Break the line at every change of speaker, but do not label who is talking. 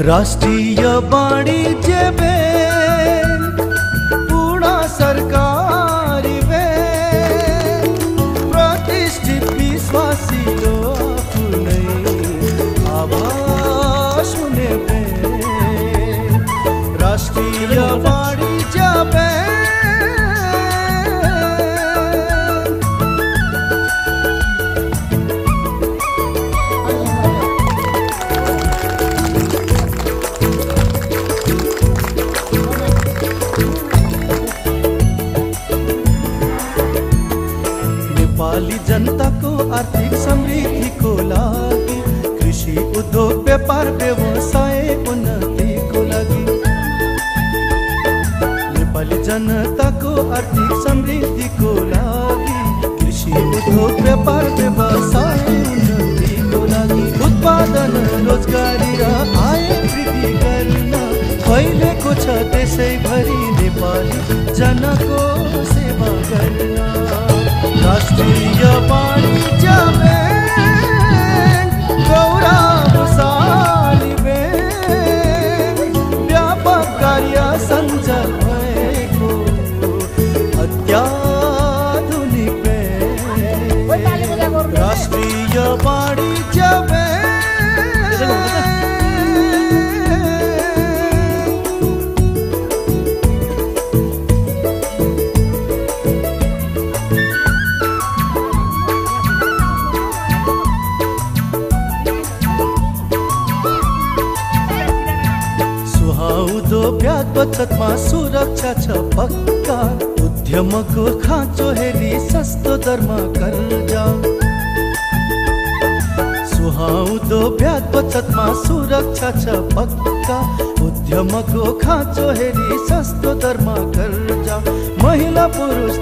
राष्ट्रीय वाणिज्य बैंक पूर्ण सरकारी बैंक प्रतिष्ठित विश्वासिलो कुनै आवाज हुने बैंक राष्ट्रीय वाणिज्य बैंक। नेपाली जनताको आर्थिक समृद्धिको लागि कृषि उद्योग व्यापार व्यवसाय उन्नतिको लागि नेपाली जनताको आर्थिक समृद्धिको लागि कृषि उद्योग व्यापार व्यवसाय उन्नतिको लागि उत्पादन रोजगारी र आय वृद्धि गर्न फैलेको छ देशैभरि नेपाली जनको सेवा गर्न। राष्ट्रीय वाणिज्य बैंक गौरवशाली बैंक व्यापक कार्य सञ्चाल भएको अत्याधुनिक बैंक राष्ट्रीय वाणिज्य बैंक। सुहाउँदो ब्याज बचतमा सुरक्षा छ पक्का उद्यमको खाँचो हेरी सस्तो दरमा कर्जा। सुहाउँदो ब्याज बचतमा सुरक्षा छ पक्का उद्यमको खाँचो हेरी सस्तो दरमा कर्जा। महिला पुरुष